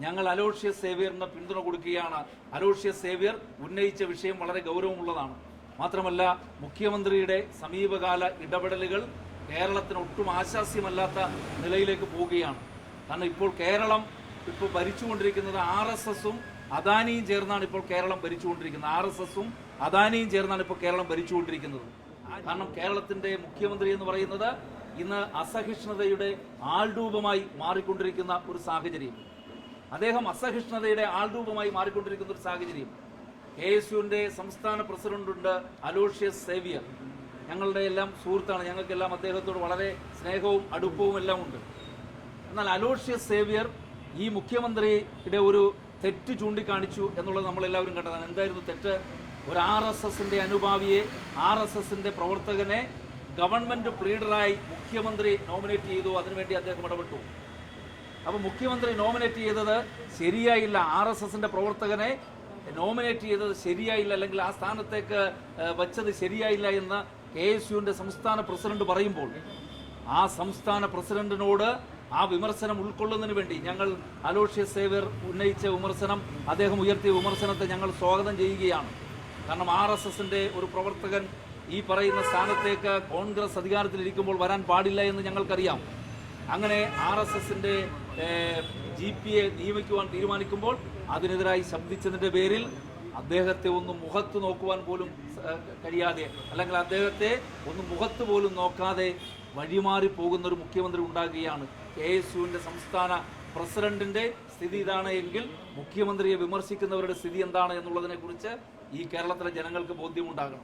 ഞങ്ങൾ അലോഷ്യസ് സേവ്യറിന് പിന്തുണ കൊടുക്കുകയാണ്. അലോഷ്യസ് സേവ്യർ ഉന്നയിച്ച വിഷയം വളരെ ഗൗരവമുള്ളതാണ്. മാത്രമല്ല, മുഖ്യമന്ത്രിയുടെ സമീപകാല ഇടപെടലുകൾ കേരളത്തിന് ഒട്ടും ആശാസ്യമല്ലാത്ത നിലയിലേക്ക് പോവുകയാണ്. കാരണം ഇപ്പോൾ കേരളം ഭരിച്ചുകൊണ്ടിരിക്കുന്നത് RSSഉം അദാനിയും ചേർന്നാണ് ഇപ്പോൾ കേരളം ഭരിച്ചുകൊണ്ടിരിക്കുന്നത്. RSSഉം അദാനിയും ചേർന്നാണ് ഇപ്പോൾ കേരളം ഭരിച്ചുകൊണ്ടിരിക്കുന്നത്. കാരണം കേരളത്തിന്റെ മുഖ്യമന്ത്രി എന്ന് പറയുന്നത് ഇന്ന് അസഹിഷ്ണുതയുടെ ആൾരൂപമായി മാറിക്കൊണ്ടിരിക്കുന്ന ഒരു സാഹചര്യം. അദ്ദേഹം അസഹിഷ്ണുതയുടെ ആൾരൂപമായി മാറിക്കൊണ്ടിരിക്കുന്ന ഒരു സാഹചര്യം. KSUവിന്റെ സംസ്ഥാന പ്രസിഡന്റുണ്ട് അലോഷ്യസ് സേവ്യർ. ഞങ്ങളുടെ എല്ലാം സുഹൃത്താണ്. ഞങ്ങൾക്കെല്ലാം അദ്ദേഹത്തോട് വളരെ സ്നേഹവും അടുപ്പവും എല്ലാം ഉണ്ട്. എന്നാൽ അലോഷ്യസ് സേവ്യർ ഈ മുഖ്യമന്ത്രിയുടെ ഒരു തെറ്റ് ചൂണ്ടിക്കാണിച്ചു എന്നുള്ളത് നമ്മളെല്ലാവരും കണ്ടതാണ്. എന്തായിരുന്നു തെറ്റ്? ഒരു RSSന്റെ അനുഭാവിയെ, RSSന്റെ പ്രവർത്തകനെ ഗവൺമെന്റ് പ്ലീഡറായി മുഖ്യമന്ത്രി നോമിനേറ്റ് ചെയ്തു. അതിനുവേണ്ടി അദ്ദേഹം ഇടപെട്ടു. അപ്പോൾ മുഖ്യമന്ത്രി നോമിനേറ്റ് ചെയ്തത് ശരിയായില്ല. RSSന്റെ പ്രവർത്തകനെ നോമിനേറ്റ് ചെയ്തത് ശരിയായില്ല, അല്ലെങ്കിൽ ആ സ്ഥാനത്തേക്ക് വച്ചത് ശരിയായില്ല എന്ന് KSUവിന്റെ സംസ്ഥാന പ്രസിഡന്റ് പറയുമ്പോൾ ആ സംസ്ഥാന പ്രസിഡന്റിനോട് ആ വിമർശനം ഉൾക്കൊള്ളുന്നതിന് വേണ്ടി ഞങ്ങൾ അലോഷ്യസ് സേവ്യർ ഉന്നയിച്ച വിമർശനം, അദ്ദേഹം ഉയർത്തിയ വിമർശനത്തെ ഞങ്ങൾ സ്വാഗതം ചെയ്യുകയാണ്. കാരണം RSSന്റെ ഒരു പ്രവർത്തകൻ ഈ പറയുന്ന സ്ഥാനത്തേക്ക് കോൺഗ്രസ് അധികാരത്തിലിരിക്കുമ്പോൾ വരാൻ പാടില്ല എന്ന് ഞങ്ങൾക്കറിയാം. അങ്ങനെ RSSന്റെ GPയെ നിയമിക്കുവാൻ തീരുമാനിക്കുമ്പോൾ അതിനെതിരായി ശബ്ദിച്ചതിന്റെ പേരിൽ അദ്ദേഹത്തെ ഒന്ന് മുഖത്ത് നോക്കുവാൻ പോലും കഴിയാതെ, അല്ലെങ്കിൽ അദ്ദേഹത്തെ ഒന്ന് മുഖത്ത് പോലും നോക്കാതെ വഴിമാറി പോകുന്ന ഒരു മുഖ്യമന്ത്രി ഉണ്ടാകുകയാണ്. KSUവിന്റെ സംസ്ഥാന പ്രസിഡന്റിന്റെ സ്ഥിതി ഇതാണ് എങ്കിൽ മുഖ്യമന്ത്രിയെ വിമർശിക്കുന്നവരുടെ സ്ഥിതി എന്താണ് എന്നുള്ളതിനെ കുറിച്ച് ഈ കേരളത്തിലെ ജനങ്ങൾക്ക് ബോധ്യമുണ്ടാകണം.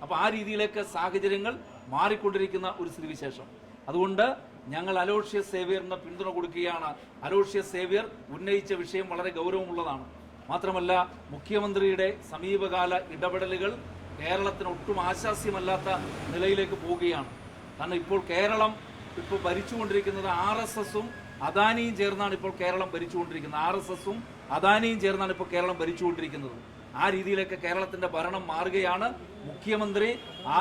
അപ്പോൾ ആ രീതിയിലേക്ക് സാഹചര്യങ്ങൾ മാറിക്കൊണ്ടിരിക്കുന്ന ഒരു സ്ഥിതിവിശേഷം. അതുകൊണ്ട് ഞങ്ങൾ അലോഷ്യസ് സേവ്യറിന് പിന്തുണ കൊടുക്കുകയാണ്. അലോഷ്യസ് സേവ്യർ ഉന്നയിച്ച വിഷയം വളരെ ഗൗരവമുള്ളതാണ്. മാത്രമല്ല, മുഖ്യമന്ത്രിയുടെ സമീപകാല ഇടപെടലുകൾ കേരളത്തിന് ഒട്ടും ആശാസ്യമല്ലാത്ത നിലയിലേക്ക് പോവുകയാണ്. കാരണം ഇപ്പോൾ കേരളം ഭരിച്ചുകൊണ്ടിരിക്കുന്നത് RSSഉം അദാനിയും ചേർന്നാണ് ഇപ്പോൾ കേരളം ഭരിച്ചുകൊണ്ടിരിക്കുന്നത്. RSSഉം അദാനിയും ചേർന്നാണ് ഇപ്പോൾ കേരളം ഭരിച്ചുകൊണ്ടിരിക്കുന്നത്. ആ രീതിയിലേക്ക് കേരളത്തിന്റെ ഭരണം മാറുകയാണ്. മുഖ്യമന്ത്രി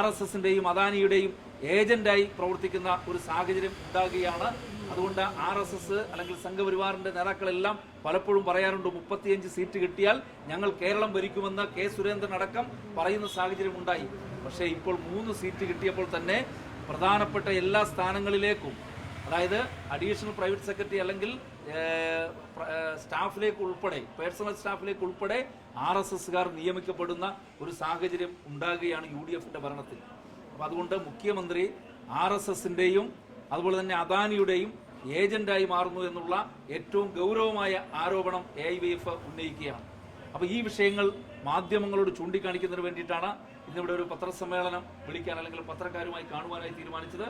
RSSന്റെയും അദാനിയുടെയും ഏജന്റായി പ്രവർത്തിക്കുന്ന ഒരു സാഹചര്യം ഉണ്ടാകുകയാണ്. അതുകൊണ്ട് RSS അല്ലെങ്കിൽ സംഘപരിവാറിന്റെ നേതാക്കളെല്ലാം പലപ്പോഴും പറയാറുണ്ട്, 35 സീറ്റ് കിട്ടിയാൽ ഞങ്ങൾ കേരളം ഭരിക്കുമെന്ന് സുരേന്ദ്രൻ അടക്കം പറയുന്ന സാഹചര്യം ഉണ്ടായി. പക്ഷേ ഇപ്പോൾ 3 സീറ്റ് കിട്ടിയപ്പോൾ തന്നെ പ്രധാനപ്പെട്ട എല്ലാ സ്ഥാനങ്ങളിലേക്കും, അതായത് അഡീഷണൽ പ്രൈവറ്റ് സെക്രട്ടറി അല്ലെങ്കിൽ സ്റ്റാഫിലേക്ക് ഉൾപ്പെടെ, പേഴ്സണൽ സ്റ്റാഫിലേക്ക് ഉൾപ്പെടെ RSSകാർ നിയമിക്കപ്പെടുന്ന ഒരു സാഹചര്യം ഉണ്ടാകുകയാണ് UDFന്റെ ഭരണത്തിൽ. അപ്പം അതുകൊണ്ട് മുഖ്യമന്ത്രി RSSന്റെയും അതുപോലെ തന്നെ അദാനിയുടെയും ഏജന്റായി മാറുന്നു എന്നുള്ള ഏറ്റവും ഗൗരവമായ ആരോപണം AIYF ഉന്നയിക്കുകയാണ്. അപ്പോൾ ഈ വിഷയങ്ങൾ മാധ്യമങ്ങളോട് ചൂണ്ടിക്കാണിക്കുന്നതിന് വേണ്ടിയിട്ടാണ് ഇന്നിവിടെ ഒരു പത്രസമ്മേളനം വിളിക്കാൻ അല്ലെങ്കിൽ പത്രക്കാരുമായി കാണുവാനായി തീരുമാനിച്ചത്.